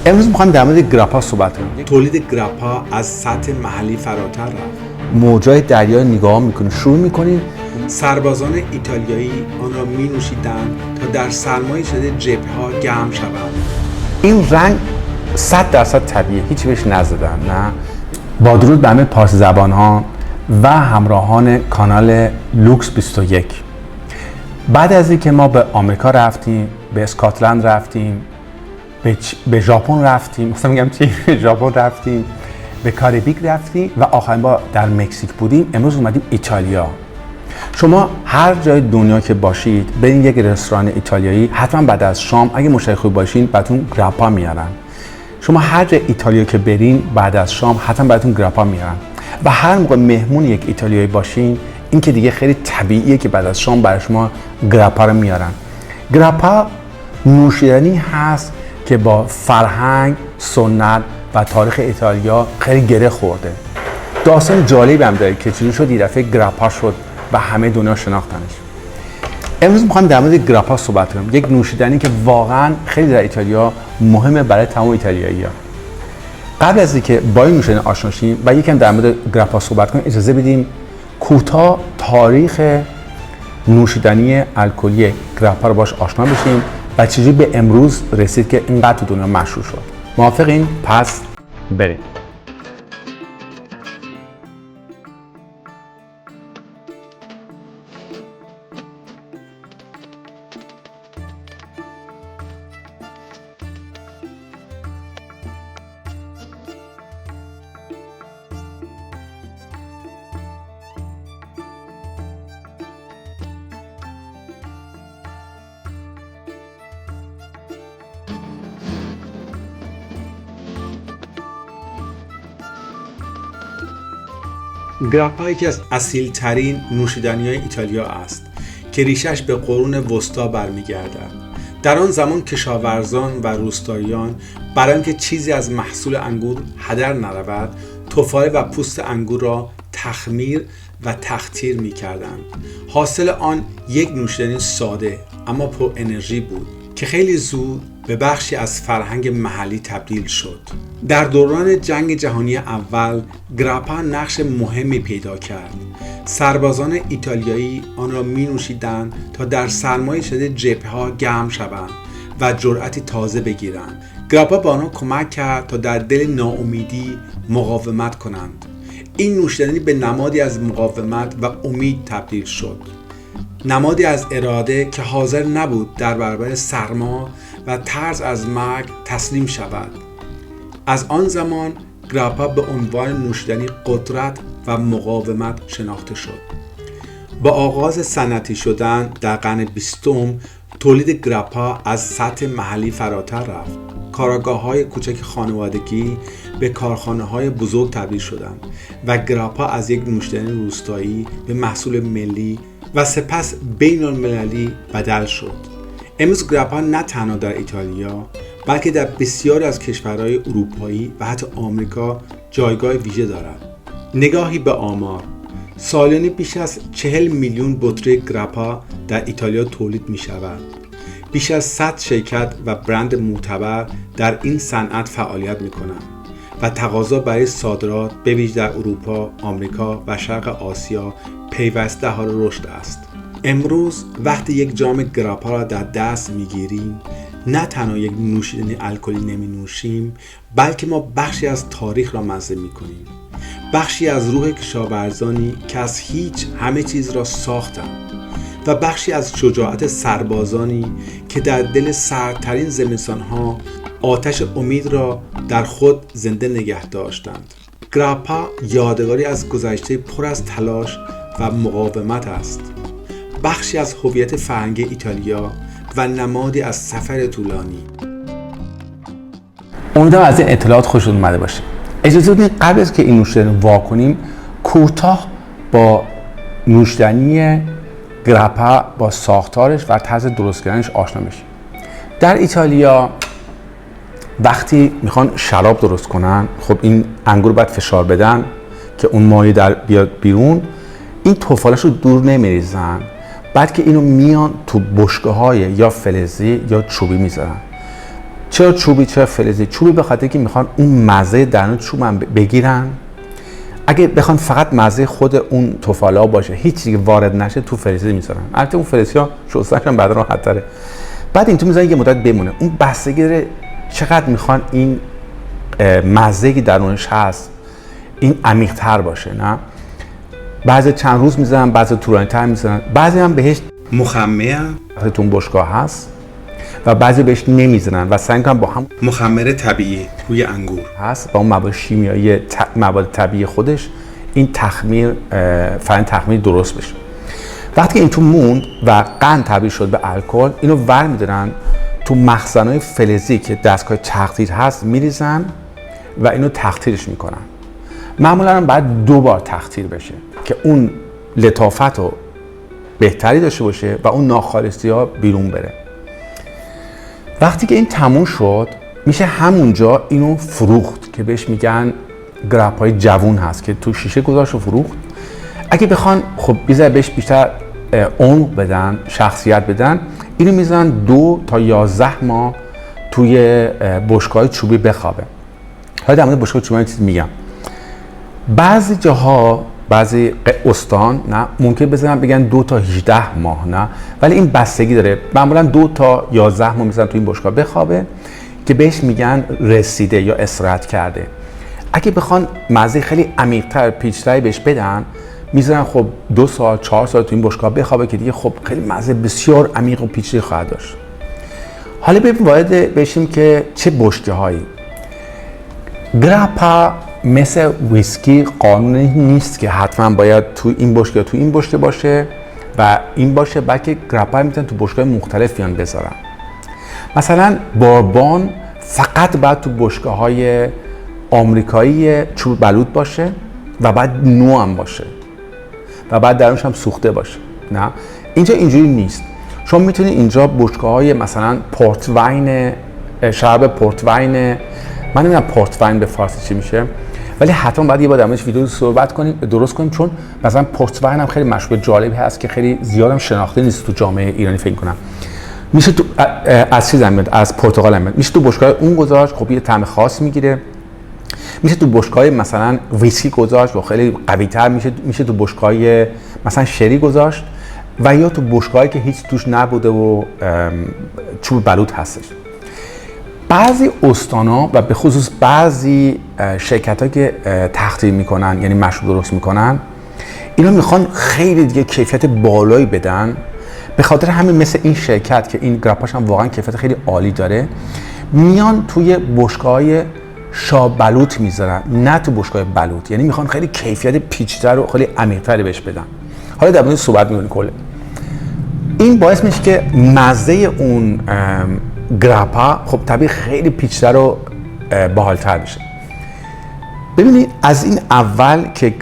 امروز میخوایم در مورد گراپا صحبت کنیم. تولید گراپا از سطح محلی فراتر رفت. موجای دریا نگاه میکنیم، شروع میکنیم. سربازان ایتالیایی آن را می نوشیدند تا در سرمای شدید جبهه‌ها گرم شوند. این رنگ 100% طبیعیه، هیچی بهش نزدن. نه. با درود به همه پارسی زبان ها و همراهان کانال لوکس 21. بعد از اینکه ما به آمریکا رفتیم، به اسکاتلند رفتیم، به ژاپن رفتیم، مثلا میگم چی؟ به ژاپن رفتیم، به کاریبیک رفتیم و آخرین بار در مکزیک بودیم. امروز اومدیم ایتالیا. شما هر جای دنیا که باشید برین یک رستوران ایتالیایی، حتما بعد از شام اگه مشتری خوب باشین براتون گراپا میارن. شما هر جای ایتالیا که برین بعد از شام حتما براتون گراپا میارن. و هر موقع مهمون یک ایتالیایی باشین، این که دیگه خیلی طبیعیه که بعد از شام برای شما گراپا رو میارن. گراپا نوشیدنی هست که با فرهنگ، سنت و تاریخ ایتالیا خیلی گره خورده. داستان جالبی هم داره که چجوری شد یه دفعه گراپا شد و همه دنیا شناختنش. امروز میخوایم در مورد گراپا صحبت کنیم، یک نوشیدنی که واقعا خیلی در ایتالیا مهمه برای تمام ایتالیایی‌ها. قبل از اینکه با این نوشیدنی آشنا شیم و یکم در مورد گراپا صحبت کنیم، اجازه بدیم کوتاه تاریخ نوشیدنی الکلی گراپا رو باش آشنا بشیم و چجوری به امروز رسید که اینقدر تو دنیا مشهور شد. موافقین؟ پس بریم. گراپا یکی از اصیل‌ترین نوشیدنی‌های ایتالیا است که ریشش به قرون وسطا برمیگردد. در آن زمان کشاورزان و روستاییان برای اینکه چیزی از محصول انگور هدر نرود، تفاله و پوست انگور را تخمیر و تقطیر می‌کردند. حاصل آن یک نوشیدنی ساده اما پر انرژی بود که خیلی زود به بخشی از فرهنگ محلی تبدیل شد. در دوران جنگ جهانی اول گراپا نقش مهمی پیدا کرد. سربازان ایتالیایی آن را می نوشیدند تا در سرمای شدید جبهه‌ها گرم شوند و جرأتی تازه بگیرند. گراپا به آنها کمک کرد تا در دل ناامیدی مقاومت کنند. این نوشیدنی به نمادی از مقاومت و امید تبدیل شد. نمادی از اراده که حاضر نبود در برابر سرما و ترس از مرگ تسلیم شود. از آن زمان گراپا به عنوان نوشیدنی قدرت و مقاومت شناخته شد. با آغاز صنعتی شدن در قرن 20 تولید گراپا از سطح محلی فراتر رفت. کارگاه‌های کوچک خانوادگی به کارخانه‌های بزرگ تبدیل شدند و گراپا از یک نوشیدنی روستایی به محصول ملی و سپس بین‌المللی بدل شد. امروز گراپا نه تنها در ایتالیا بلکه در بسیاری از کشورهای اروپایی و حتی آمریکا جایگاه ویژه دارد. نگاهی به آمار: سالیانه بیش از 40 میلیون بطری گراپا در ایتالیا تولید می شود. بیش از 100 شرکت و برند معتبر در این صنعت فعالیت می کنند و تقاضا برای صادرات به ویژه در اروپا، آمریکا و شرق آسیا پیوسته حال رشد است. امروز وقتی یک جام گراپا را در دست میگیریم، نه تنها یک نوشیدنی الکلی نمی نوشیم، بلکه ما بخشی از تاریخ را مزه می کنیم. بخشی از روح کشاورزانی که از هیچ همه چیز را ساختند و بخشی از شجاعت سربازانی که در دل سردترین زمستان‌ها آتش امید را در خود زنده نگه داشتند. گراپا یادگاری از گذشته پر از تلاش و مقاومت است. بخشی از هویت فرهنگی ایتالیا و نمادی از سفر طولانی. امیدوارم از این اطلاعات خوشتون اومده باشه. اجازه بدید قبل از که این نوشیدنی وا کنیم، کوتاه با نوشیدنی گراپا، با ساختارش و طرز درست کردنش آشنا بشیم. در ایتالیا وقتی میخوان شراب درست کنن، خب این انگور باید فشار بدن که اون مایع در بیاد بیرون. این تفالش رو دور نمیریزن، بعد که اینو میان تو بشکه‌های یا فلزی یا چوبی میذارن. چرا چوبی چرا فلزی؟ چوبی به خاطر که میخوان اون مزه درون چوب هم بگیرن. اگه بخوان فقط مزه خود اون تفالا باشه، هیچ چیزی وارد نشه، تو فلزی میذارن. البته اون فلزی‌ها شستنش هم بعد راحت تره. بعد این تو میذارن یه مدت بمونه. اون بستگی چقدر میخوان این مزه‌ای که درونش هست این عمیق‌تر باشه. نه بعضی چند روز میذارن، بعضی طولانی‌تر میذارن، بعضی هم بهش مخمر تو اون بشقاه هست و بعضی بهش نمیذارن و سعی می‌کنن با هم مخمر طبیعی روی انگور هست با اون مواد شیمیایی مواد طبیعی خودش این فرآیند تخمیر درست بشه. وقتی این تو موند و قند تبدیل شد به الکل، اینو ور می‌دارن تو مخزن‌های فلزی که دستگاه تقطیر هست میریزن و اینو تقطیرش میکنن. معمولا باید 2 بار تقطیر بشه که اون لطافت رو بهتری داشته باشه و اون ناخالصی‌ها بیرون بره. وقتی که این تموم شد میشه همونجا اینو فروخت که بهش میگن گراپای جوون هست که تو شیشه گذاشت و فروخت. اگه بخوان خب بهش بیشتر عمق بدن، شخصیت بدن، اینو میذارن 2 تا 11 ماه توی بشقاه چوبی بخوابه. حالا در مورد بشقاه چوبی چیزی میگم. بعضی جاها بعضی استان نه ممکن بذارن بگن 2 تا 18 ماه نه، ولی این بستگی داره. معمولا 2 تا 11 ماه میذارن توی این بشقاه بخوابه که بهش میگن رسیده یا استراحت کرده. اگه بخوان مزه خیلی عمیق‌تر پیچیده‌تری بهش بدن، میذارن خب 2 سال 4 سال تو این بشقاه بخوابه که دیگه خب خیلی مزه بسیار عمیق و پیچیده خواهد داشت. حالا بریم وارد بشیم که چه بشکه‌هایی. گراپا مثل ویسکی قانونی نیست که حتما باید تو این بشکه تو این بشکه باشه و این باشه، بلکه گراپا میتونن تو بشکه‌های مختلفی هم بذارن. مثلا بوربون فقط باید تو بشکه‌های آمریکایی چوب بلوط باشه و بعد نو هم باشه و بعد درونش هم سوخته باشه. نه اینجا اینجوری نیست. شما میتونید اینجا بشکه‌های مثلا پورت واین، شراب پورت واین، من نمیدونم پورت واین به فارسی چی میشه، ولی حتما باید یه بار در موردش ویدیو صحبت کنیم، درست کنیم، چون مثلا پورت واین هم خیلی مشروب جالبی هست که خیلی زیادم شناخته نیست تو جامعه ایرانی فکر کنم. میشه تو از چیز میاد، از پرتقال میاد، میشه تو بشکه‌های اون گذاشت، خب یه طعم خاص میگیره. میشه تو بشکه‌های مثلا ویسکی گذاشت و خیلی قوی‌تر میشه تو بشکه‌های مثلا شری گذاشت و یا تو بشکه‌هایی که هیچ توش نبوده و چوب بلوط هستش. بعضی استانا و به خصوص بعضی شرکت‌ها که تقطیر میکنن یعنی مشروب درست میکنن، اینا میخوان خیلی دیگه کیفیت بالایی بدن. به خاطر همین مثل این شرکت که این گراپاش هم واقعا کیفیت خیلی عالی داره، میان توی بشکه‌های شاب بلوط میذارن، نه تو بشکه‌های بلوط. یعنی میخوان خیلی کیفیت پیچیده‌تر و خیلی عمیق‌تری بهش بدن. حالا در مورد صحبت می‌کنیم کله. این باعث میشه که مزه اون گراپا خب طبیعی خیلی پیچیده‌تر و باحال‌تر بشه. ببینید از این اول که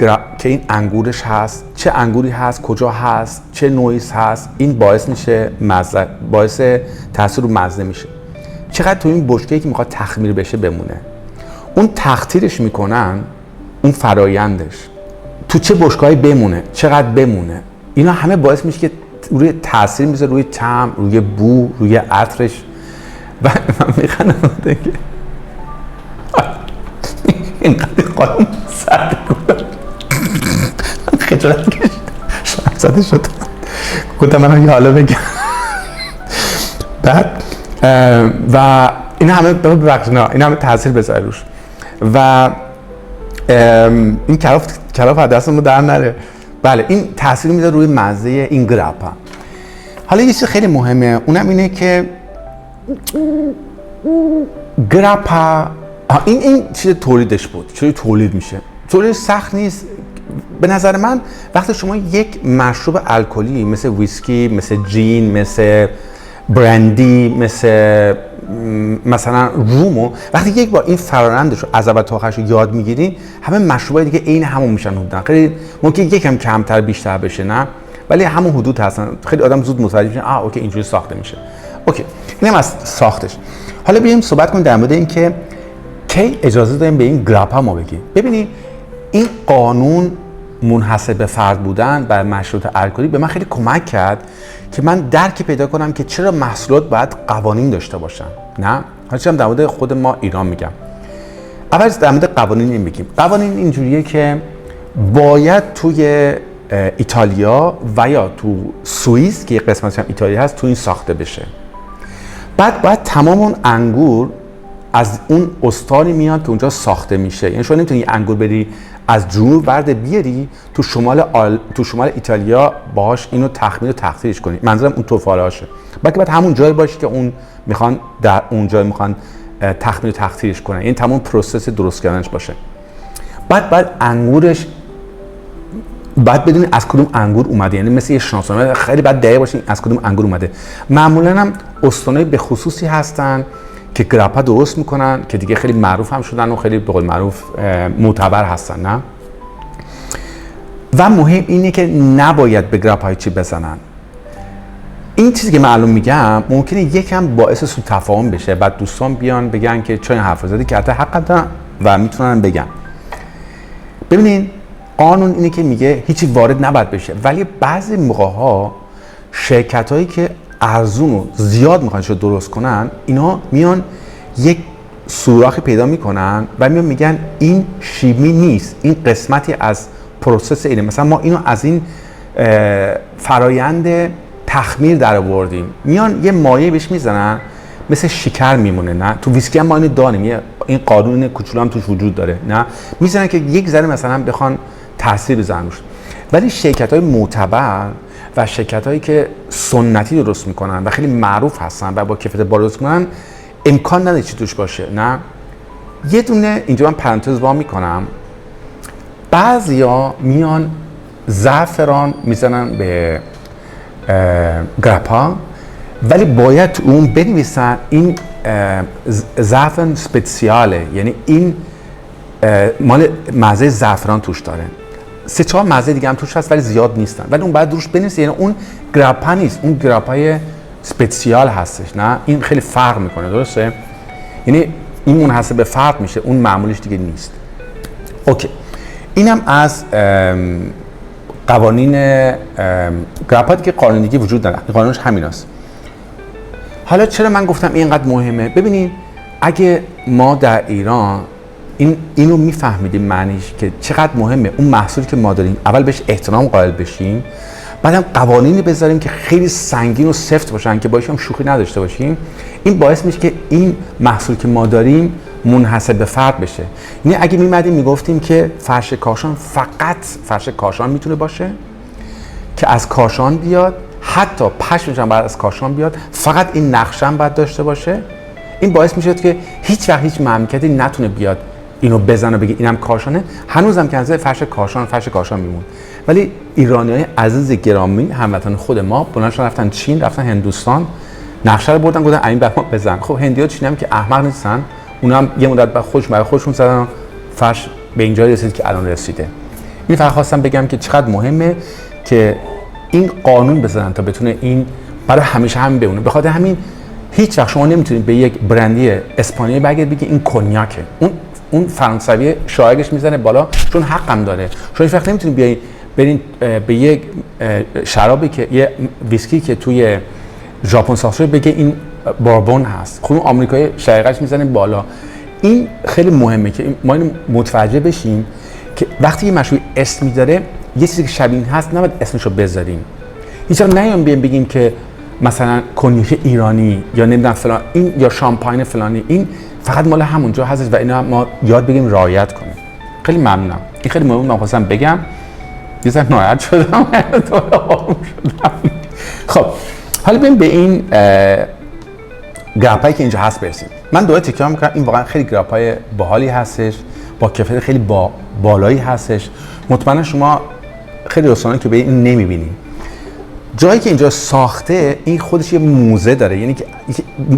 این انگورش هست، چه انگوری هست، کجا هست، چه نوعی هست، این باعث میشه باعث تاثیر رو مزه میشه. چقدر تو این بشکه‌ای که میخواد تخمیر بشه بمونه، اون تقطیرش میکنن، اون فرایندش تو چه بشکه‌ای بمونه، چقدر بمونه، اینا همه باعث میشه که روی تاثیر میذاره روی طعم، روی بو، روی عطرش. و من میخوام که اینقدر قانون سرد کنم خجالت کشیدم، شرم‌زده شدم، گفتم من حالا بگم. بعد و این همه این همه تاثیر بذاره روش و این کلاف از دستمون در نره. بله این تاثیر میذاره روی مزه این گراپا. حالا یه چیز خیلی مهمه، اونم اینه که گراپا این چیز تولیدش بود، چطوری تولید میشه. تولید سخت نیست به نظر من. وقتی شما یک مشروب الکلی مثل ویسکی، مثل جین، مثل برندی، مثلا رومو، وقتی یک بار این فرآیندش رو از اول تا آخرش یاد میگیرین، همه مشروبای دیگه عین همون میشن حدوداً. خیلی ممکن یکم کمتر بیشتر بشه نه، ولی همون حدود هستن. خیلی آدم زود متوجه میشن اوکی اینجوری ساخته میشه. اوکی اینم از ساختش. حالا بیایم صحبت کنیم در مورد اینکه کی اجازه داریم به این گراپا ما بگیم. ببینید این قانون منحصر به فرد بودن بر مشروبات الکلی به من خیلی کمک کرد که من درکی پیدا کنم که چرا محصولات باید قوانین داشته باشن. نه حالا در مورد خود ما ایران میگم. اول در مورد قوانین این بگیم. قوانین اینجوریه که باید توی ایتالیا و یا تو سوئیس که یه قسمتش هم ایتالیا هست تو این ساخته بشه. بعد باید تمام اون انگور از اون استانی میاد که اونجا ساخته میشه. یعنی شما نمیتونی انگور بری از جنوب ورد بیاری تو شمال ایتالیا باهاش اینو تخمیر و تخدیرش کنی. منظورم اون توفالهاشه. بلکه باید همون جایی باشه که اون میخوان در اون جای میخوان تخمیر و تخدیرش کنن. این تمام پروسس درست کردنش باشه. بعد انگورش بعد بدونی از کدوم انگور اومده، یعنی مثل یه شناسنامه خیلی بعد دقیق باشه از کدوم انگور اومده. معمولا هم استانای به خصوصی هستن که گراپا درست میکنن که دیگه خیلی معروف هم شدن و خیلی به قول معروف معتبر هستن. نه و مهم اینه که نباید به گراپا چی بزنن. این چیزی که من الان میگم ممکنه یکم باعث سوء تفاهم بشه، بعد دوستان بیان بگن که چون حرف زدی که حتی حق دارن و میتونن بگن. ببینین قانون اینه که میگه هیچی وارد نباید بشه، ولی بعضی موقع‌ها شرکتایی که ارزون و زیاد میخوان درست کنن اینا میان یک سوراخی پیدا میکنن و میان میگن این شیمی نیست، این قسمتی از پروسس اینه. مثلا ما اینو از این فرایند تخمیر در آوردیم، میان یه مایع بهش میزنن مثل شکر میمونه. نه تو ویسکی هم ما اینو داریم، این قانون کوچولو هم توش وجود داره. نه میزنن که یک ذره مثلا بخوان تاثیر بزنن روش. ولی شرکت‌های معتبر و شرکت‌هایی که سنتی درست میکنن و خیلی معروف هستن و با کیفیت بالا درست میکنن امکان نداره چی توش باشه. نه یه دونه اینجا من پرانتز وا میکنم، بعضیا میان زعفران میزنن به گراپا، ولی باید اون بنویسن این زعفران سپیسیاله، یعنی این مال مزه زعفران توش داره. 3-4 مزه دیگه هم توش هست ولی زیاد نیستن، ولی اون بعد روش بنویسه، یعنی اون گراپا نیست، اون گراپای سپیسیال هستش. نه این خیلی فرق میکنه، درسته؟ یعنی این منحصر به فرد میشه، اون معمولیش دیگه نیست. اوکی، اینم از قوانین گراپا که قانون دیگه وجود داره، قانونش همیناست. حالا چرا من گفتم اینقدر مهمه؟ ببینید اگه ما در ایران اینو میفهمیدیم معنیش که چقدر مهمه اون محصولی که ما داریم، اول بهش احترام قائل بشیم، بعدم قوانینی بذاریم که خیلی سنگین و سفت باشن که باهاش هم شوخی نداشته باشیم، این باعث میشه که این محصول که ما داریم منحصر به فرد بشه. یعنی اگه میمدیم میگفتیم که فرش کاشان فقط فرش کاشان میتونه باشه که از کاشان بیاد، حتی پشمش هم باید از کاشان بیاد، فقط این نقشه هم باید داشته باشه، این باعث میشه که هیچ وقت هیچ مملکتی نتونه بیاد اینو بزنه بگه اینم کاشانه. هنوزم که از فرش کاشان میمون. ولی ایرانیای عزیز گرامی هموطن خود ما بلندشون رفتن چین، رفتن هندوستان، نقشه رو بردن گفتن این برام بزن. خب هندی‌ها چینی هم که احمق نیستن، اونا هم یه مدت بعد خودشون زدن فرش به اینجا رسید که الان رسیده. این فقط خواستم بگم که چقدر مهمه که این قانون بزنن تا بتونه این برای همیشه هم بمونه. به خاطر همین هیچ وقت شما نمیتونید به یک برندی اسپانیایی بگید این کنیاکه، اون فرانسوی شایگش میزنه بالا چون حقم داره. شما هیچ وقت نمیتونید برین به یک شرابی که یه ویسکی که توی ژاپن ساخته شده بگه این بوربون هست، خب اون آمریکایی شایگش میزنه بالا. این خیلی مهمه که ما اینو متوجه بشیم که وقتی یه مشروب اسم میذاره یه چیزی که شبیه هست نباید اسمشو بذاریم. هیچ وقت نیام بگیم که مثلا کنیاک ایرانی یا نمیدونم فلان این یا شامپاین فلانی، این فقط مال همونجا هستش و اینا ما یاد بگیم رعایت کنیم. خیلی ممنونم. این خیلی مهمه، من خواستم بگم. یه ذره ناراحت شدم. خب حالا بریم به این گراپایی که اینجا هست برسیم. من دوباره تکرار میکنم این واقعا خیلی گراپای باحالی هستش، با کیفیت خیلی بالایی هستش. مطمئنا شما خیلی رستورانی که به این نمیبینید. جایی که اینجا ساخته این خودش یه موزه داره، یعنی که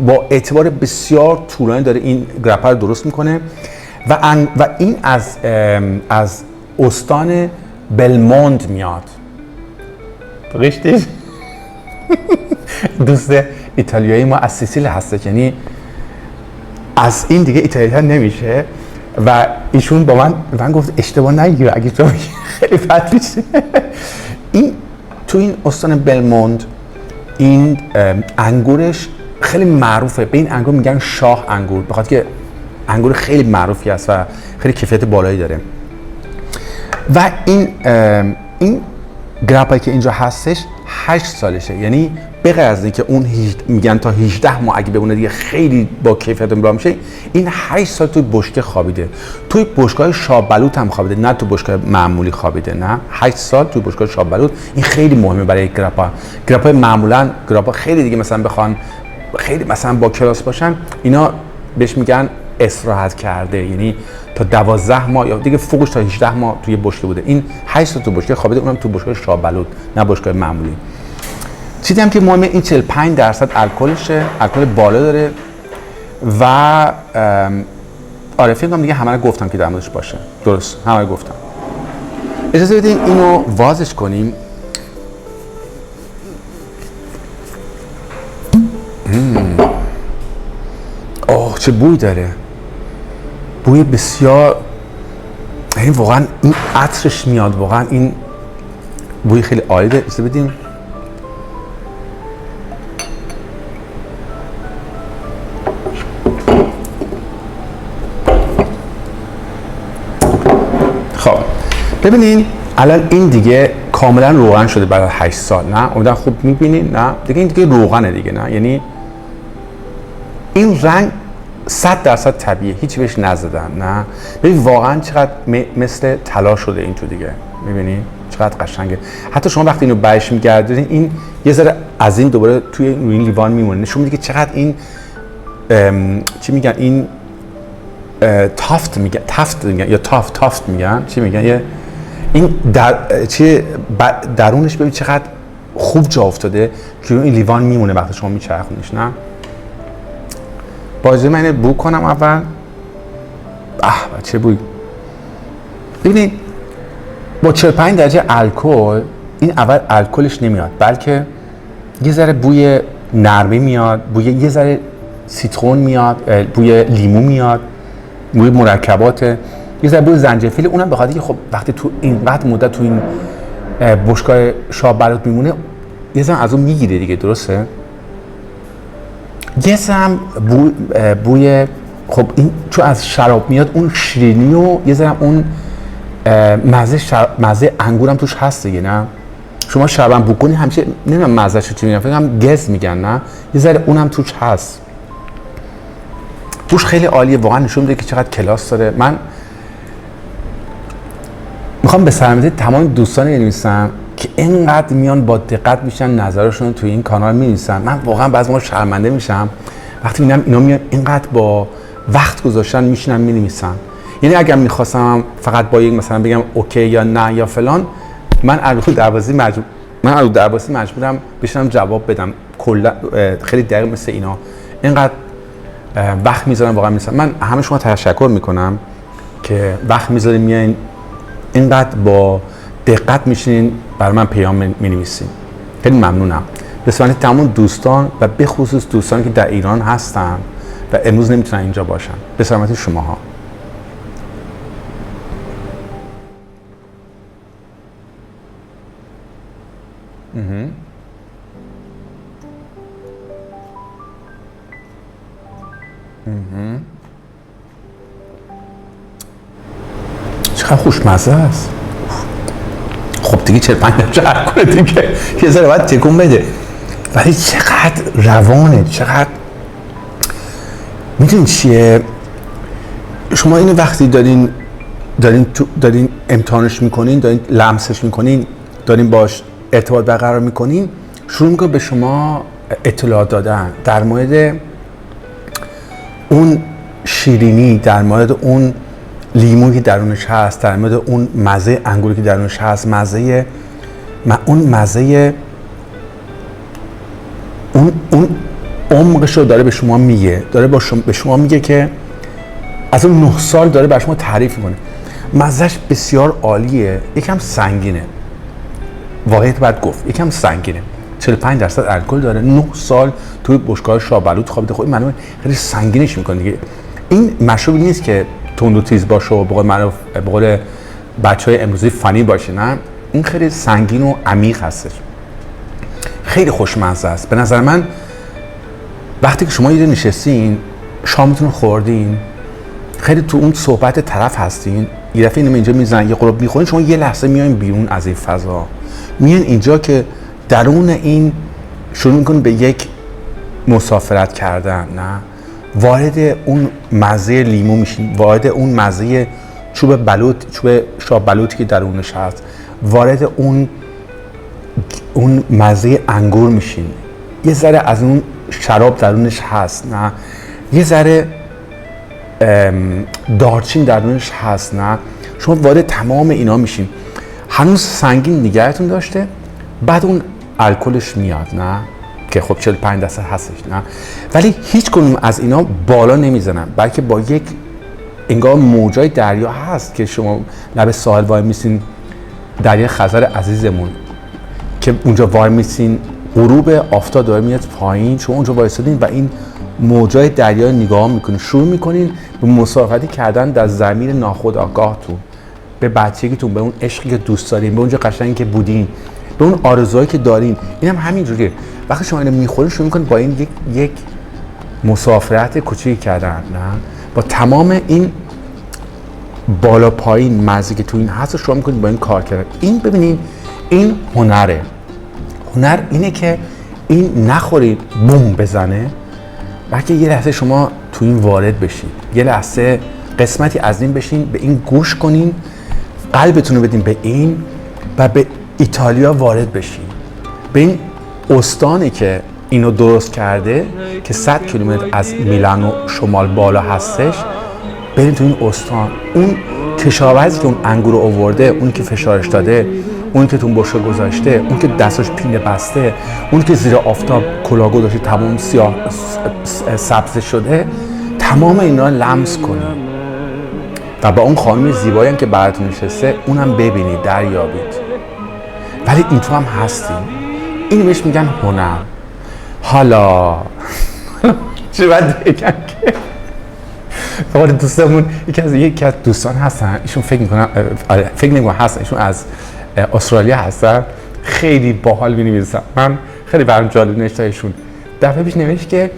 با اعتبار بسیار طولانی داره این گراپا رو درست میکنه و این از استان بلموند میاد. رشته دوست ایتالیایی ما از سیسیل هست، یعنی از این دیگه ایتالیایی نمیشه و ایشون با من گفت اشتباه نگیر اگه تو خیلی بد میشه. این تو این استان بلموند این انگورش خیلی معروفه. به این انگور میگن شاه انگور، بخاطر که انگور خیلی معروفی است و خیلی کیفیت بالایی داره. و این گراپایی که اینجا هستش 8 سالشه، یعنی بغیر از اینکه اون میگن تا 18 ماه اگه بمونه دیگه خیلی با کیفیت امرا میشه، این 8 سال توی بشکه خوابیده، توی بشکه‌های شاه بلوط هم خوابیده، نه تو بشکه معمولی خوابیده، نه 8 سال توی بشکه شاه بلوط. این خیلی مهمه برای گراپا. گراپای معمولا گراپا خیلی دیگه مثلا بخوان خیلی مثلا با کلاس باشن، اینا بهش میگن استراحت کرده، یعنی تا 12 ماه یا دیگه فوقش تا 18 ماه توی بشکه بوده. این 8 سال تو بشکه خوابیده، اونم تو بشکه شاه بلوط، نه بشکه معمولی. چیزی هم که مهمه این 45% الکلشه، الکل بالا داره و آره فکر کنم دیگه همه رو گفتم که در موردش باشه. درست، همه رو گفتم. اجازه بدین اینو وازش کنیم. اوه چه بوی داره، بوی بسیار، یعنی واقعا این عطرش میاد، واقعا این بوی خیلی عالی داره. اجازه بدین خب ببینین الان این دیگه کاملا روغن شده بعد از 8 سال. نه امیدوارم خوب میبینین. نه دیگه این دیگه روغنه دیگه. نه یعنی این رنگ 100% طبیعیه، هیچی بهش نزدن. نه ببین واقعا چقدر مثل طلا شده این تو دیگه، میبینین چقدر قشنگه. حتی شما وقتی اینو برش میگردین این یه ذره از این دوباره توی این لیوان میمونه، نشون میده که چقدر این چی میگن این تافت میگن یا تافت میگن، چی میگن، یه این درونش ببین چقدر خوب جا افتاده که این لیوان میمونه وقتی شما میچرخونیش. نه با اجازه من اینو بو کنم اول. چه بوی. ببینید با 45 درجه الکل این اول الکلش نمیاد، بلکه یه ذره بوی نرمی میاد، بوی یه ذره سیترون میاد، بوی لیمو میاد، بوی مرکبات، یه ذره بوی زنجفیل. اونم به خاطر اینکه خب وقتی تو این وقت مدت تو این بشکاه شاه بلوط میمونه یه ذره از اون میگیره دیگه. درسته؟ یه ذره بوی خب این چون از شراب میاد اون شیرینی و یه ذره اون مزه انگورم توش هست دیگه. نه شما شربم بکنی همیشه نمیدونم مزه‌ش چی میگن، فکر کنم گز میگن. نه یه ذره اونم توش هست. بوش خیلی عالیه، واقعا نشون میده که چقدر کلاس داره. من میخوام به سلامتی تمام دوستان نویسم که اینقدر میان با دقت میشن نظرشون توی این کانال مینویسن. من واقعا بعضی موقع شرمنده میشم وقتی میبینم اینا میان اینقدر با وقت گذاشتن میشینن مینویسن. یعنی اگر میخواستم فقط با یک مثلا بگم اوکی یا نه یا فلان، من رو درباسی مجبورم بشینم جواب بدم کلا خیلی دقیق مثل اینا. اینقدر وقت میذارم واقعا میذارم. من همه شما تشکر میکنم که وقت میذارین میایین اینقدر با دقت میشینین برای من پیام مینویسین. خیلی ممنونم. به صورت تمام دوستان و به خصوص دوستانی که در ایران هستن و امروز نمیتونن اینجا باشن. به سلامتی شماها. چقدر خوشمزه است. خب دیگه 45 درجه الکل دیگه یه ذره باید تکون بده، ولی چقدر روانه، چقدر میدونین چیه، شما اینو وقتی دارین امتحانش میکنین، دارین لمسش میکنین، دارین باش ارتباط برقرار میکنین، شروع میکنه به شما اطلاع دادن در مورد اون شیرینی، در مورد اون لیمویی که درونش هست، در مورد اون مزه انگوری که درونش هست، اون عمقش رو داره به شما میگه، داره به شما میگه که از اون 9 سال داره به شما تعریف میکنه. مزهش بسیار عالیه، یکم سنگینه، واقعیت باید گفت یکم سنگینه. 45% الکل داره، 9 سال توی بشکاه شاه بلوط خوابیده. خب این معلومه خیلی سنگینش میکنه دیگه. این مشروبی نیست که تند و تیز باشه و به قول بچهای امروزی فانی باشه. نه، این خیلی سنگین و عمیق هستش، خیلی خوشمزه است. به نظر من وقتی که شما یه نشستین شامتون خوردین خیلی تو اون صحبت طرف هستین، یه دفعه اینو اینجا میزنن یه قرب میخورین، شما یه لحظه میاین بیرون از این فضا، میان اینجا که درون این شروع میکنین به یک مسافرت کردن، نه وارد اون مزه لیمو میشین، وارد اون مزه چوب بلوط، چوب شاب بلوطی که درونش هست، وارد اون مزه انگور میشین، یه ذره از اون شراب درونش هست، نه یه ذره دارچین درونش هست، نه شما وارد تمام اینا میشین. هنوز سنگین نگهتون داشته، بعد اون الکلش میاد، نه که خب 45% هستش، نه ولی هیچ کنون از اینا بالا نمیزنن، بلکه با یک انگار موجای دریا هست که شما لب ساحل وای میسین، دریا خزر عزیزمون که اونجا وای میسین، غروب آفتاب داره میاد پایین، شما اونجا وایسادین و این موجای دریا نگاه میکنین، شروع میکنین به مسافرتی کردن در ضمیر ناخودآگاهتون، به بچگیتون، به اون عشقی که دوست دارین، به اونجا قشنگی که بودین، به اون آرزوهایی که دارین. اینم همینجوریه. وقتی شما اینو میخورین شروع میکنین با این یک مسافرت کوچیکی کردن، نه با تمام این بالا پایین مزه که تو این هست شروع میکنین با این کار کردن. این ببینین این هنره. هنر اینه که این نخورید بوم بزنه، بلکه یه لحظه شما تو این وارد بشین، یه لحظه قسمتی از این بشین، به این گوش کنین، قلبتون رو بدین به این و به ایتالیا وارد بشین، به این استانی که اینو درست کرده که 100 کیلومتر از میلانو شمال بالا هستش. برین تو این استان، اون کشاورزی که اون انگور رو آورده، اون که فشارش داده، اون که تو بشقه گذاشته، اون که دستش پینه بسته، اون که زیر آفتاب کلاه گذاشته تمام سیاه سبز شده، تمام اینا لمس کنید و با اون خانم زیبایی هم که براتون نشسته اونم ببینید، دریابید. ولی این تو هم هستیم. این بهش میگن هنر. حالا چه باید بگم که خود دوستمون یکی از دوستان هستن، ایشون فکر نمی‌کنم هستن، ایشون از استرالیا هستن، خیلی باحال می‌نویسن. من خیلی برام جالب نوشته ایشون. دفعه پیش نوشت که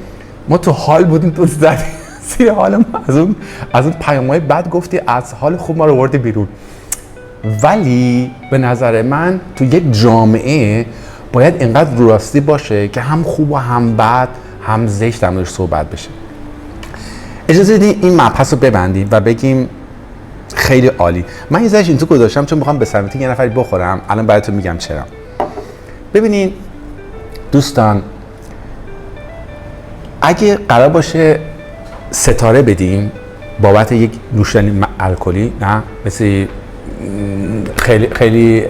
ما تو حال بودیم تو زدی زیر حال ما، از اون پیام‌های بعد گفتی از حال خوب ما رو آوردی بیرون. ولی به نظر من تو یک جامعه باید اینقدر راستی باشه که هم خوب و هم بد هم زشت هم روش صحبت بشه. اجازه بدید این مبحث رو ببندیم و بگیم خیلی عالی. من یه ذره این تو گذاشتم چون میخوام به سمت یه نفری بخورم، الان براتون میگم چرا. ببینین دوستان، اگه قرار باشه ستاره بدیم بابت یک نوشیدنی الکلی، نه مثل خیلی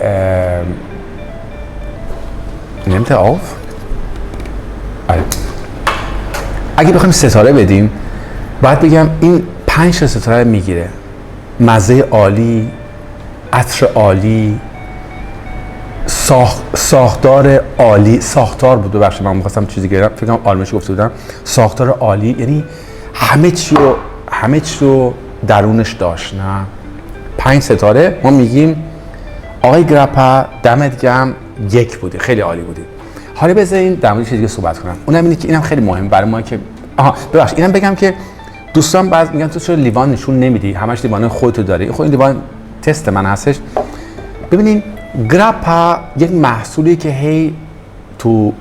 نمیته آف، اگه بخوایم ستاره بدیم باید بگم این 5 ستاره میگیره: مزه عالی، عطر عالی، ساختار عالی. ساختار بود، ببخشید من می‌خواستم چیزی بگم، فکر کنم آلمانش گفته بودم. ساختار عالی یعنی همه چی رو درونش داشت. نه 5 ستاره ما میگیم آقای گراپا دمت گرم، 1 بودی، خیلی عالی بودی. حالا بذارین در مورد چیزی دیگه صحبت کنم. اونم اینه که اینم خیلی مهمه برای ما که ببخشید اینم بگم که دوستان بعضی میگن تو چرا لیوان نشون نمیدی، همش لیوان خودتو داری. خب این لیوان تست من هستش. ببینین گراپا یک محصولی که هی تو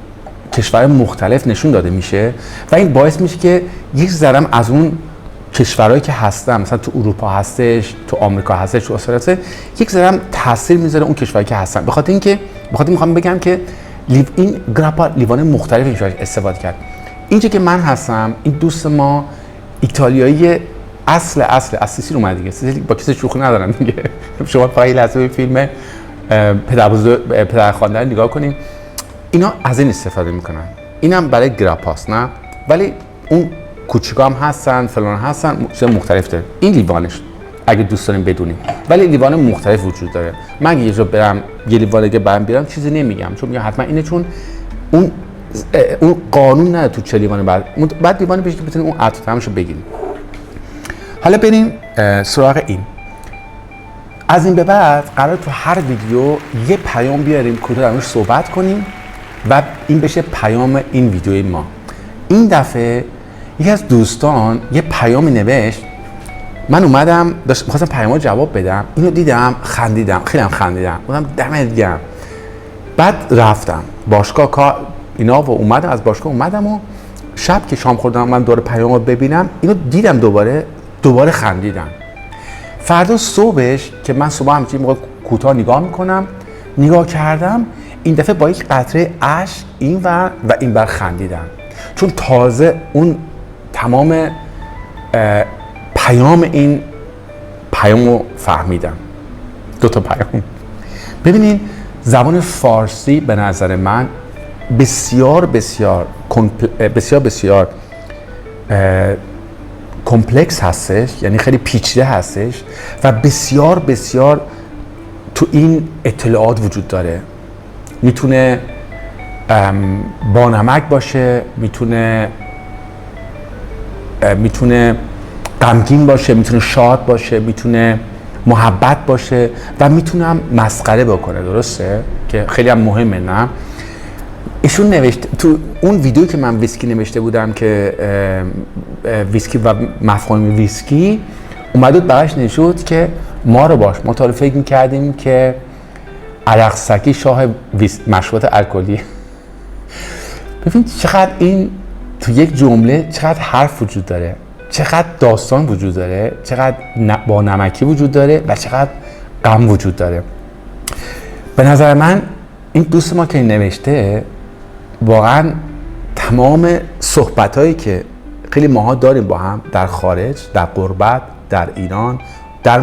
کشور مختلف نشون داده میشه و این باعث میشه که یک ذره از اون کشورهایی که هستن، مثلا تو اروپا هستش، تو آمریکا هستش، تو استرالیا هستش، یک ذره تاثیر میذاره اون کشورهایی که هستن. بخاطر اینکه میخوام بگم که این گراپا لیوان مختلفی میشه استفاده کرد. اینجا که من هستم، این دوست ما ایتالیایی اصل از سیسیل اومد دیگه. سیسیل با کسی شوخی ندارن دیگه. شما فقط یه لحظه فیلم پدر خواندن نگاه کنین، اینا از این استفاده میکنن. اینم برای گراپاست، نه ولی اون کوچیکام هستن، فلان هستن، چیز مختلف داره. این لیوانش اگه دوست دارین بدونین، ولی لیوان مختلف وجود داره. من اگه یه جا برم یه لیوان دیگه بیارم چیزی نمیگم، چون میگم حتما اینه، چون اون قانون نداره تو چه لیوانی بعد لیوانی بشه که بتونین اون عطر طعمشو بگیرین. حالا بریم سراغ این. از این به بعد قرار تو هر ویدیو یه پیام بیاریم که درش صحبت کنیم و این بشه پیام این ویدیوی ما. این دفعه یکی از دوستان یه پیامی نوشت، من اومدم می‌خواستم پیامو جواب بدم، اینو دیدم خندیدم، خیلی هم خندیدم، گفتم دمت گرم. بعد رفتم باشگاه اینا و اومدم از باشگاه اومدم و شب که شام خوردم من دوباره پیامو ببینم، اینو دیدم دوباره خندیدم. فردا صبحش که من صبح همچین موقع کوتاه نگاه کردم، این دفعه با یک قطره اشک اینور و اینور خندیدم، چون تازه اون تمام پیام این پیامو فهمیدم. 2 تا پیام. ببینین زبان فارسی به نظر من بسیار کمپلکس هستش، یعنی خیلی پیچیده هستش و بسیار تو این اطلاعات وجود داره. میتونه بانمک باشه، میتونه غمگین باشه، میتونه شاد باشه، میتونه محبت باشه و میتونه هم مسخره بکنه. درسته؟ که خیلی هم مهمه. نه؟ ایشون نوشته تو اون ویدیویی که من ویسکی نوشته بودم که ویسکی و مفاهیم ویسکی اومد بغش نشود که ما تا رو فکر میکردیم که عرقسکی شاه مشروبات الکلی. ببین چقدر این تو یک جمله چقدر حرف وجود داره، چقدر داستان وجود داره، چقدر با نمکی وجود داره و چقدر غم وجود داره. به نظر من این دوست ما که نوشته واقعا تمام صحبتایی که خیلی ماها داریم با هم در خارج، در غربت، در ایران، در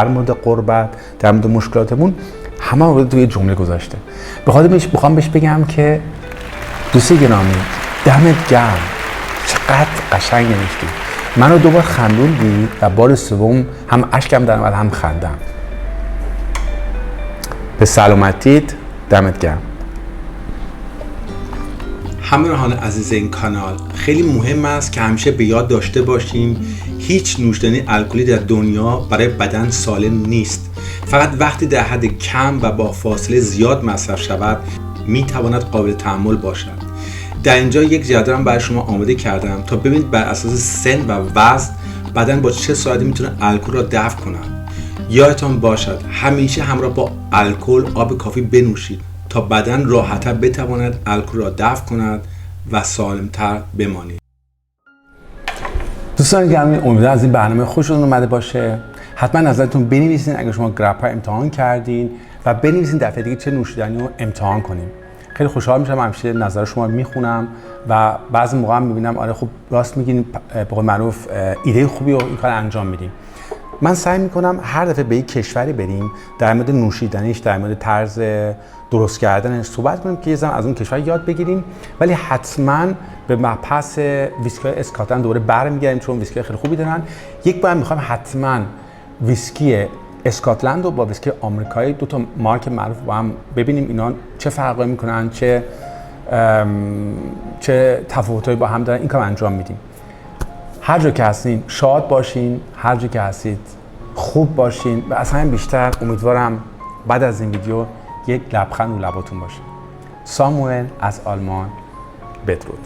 مورد غربت، در مورد مشکلاتمون، همه رو توی جمله گذاشته. بخوام بهش بگم که دوست گرامی دمت گرم، چقدر قشنگ نوشتی، منو دوبار خندوندی و بار سوم هم اشکم در اومد هم خندم. به سلامتیت، دمت گرم. همراهان عزیز این کانال، خیلی مهم است که همیشه به یاد داشته باشیم هیچ نوشیدنی الکلی در دنیا برای بدن سالم نیست. فقط وقتی در حد کم و با فاصله زیاد مصرف شود میتواند قابل تحمل باشد. در اینجا یک جدول برای شما آماده کردم تا ببینید بر اساس سن و وزن بدن با چه سرعتی میتونه الکل را دفع کند. یادتان باشد همیشه همراه با الکل آب کافی بنوشید تا بدن راحت‌تر بتواند الکل را دفع کند و سالم‌تر بمانید. دوستان گرامی، امیدوارم از این برنامه خوشتون اومده باشه. حتما نظرتون بنویسین اگه شما گرپا امتحان کردین و بنویسین دفعه دیگه چه نوشیدنی رو امتحان کنیم. خیلی خوشحال میشم همیشه نظر شما رو میخونم و بعضی موقع هم میبینم آره خب راست میگین، به قول معروف ایده خوبی رو این کار انجام میدیم. من سعی میکنم هر دفعه به یک کشوری بریم در مورد نوشیدنیش، در مورد طرز درست کردنش صحبت کنیم که یه از اون کشور یاد بگیریم، ولی حتما به مبحث ویسکی اسکاتلند دوباره برمیگردیم چون ویسکی خیلی خوبی دارن. یک بار میخوام حتما ویسکی اسکاتلند رو با ویسکی آمریکایی، 2 تا مارک معروف با هم ببینیم اینا چه فرقی میکنن، چه تفاوتایی با هم دارن. این کار انجام میدیم. هر جا که هستین شاد باشین، هر جا که هستید خوب باشین و از همین بیشتر امیدوارم بعد از این ویدیو یک لبخند رو لباتون باشه. ساموئل از آلمان، بدرود.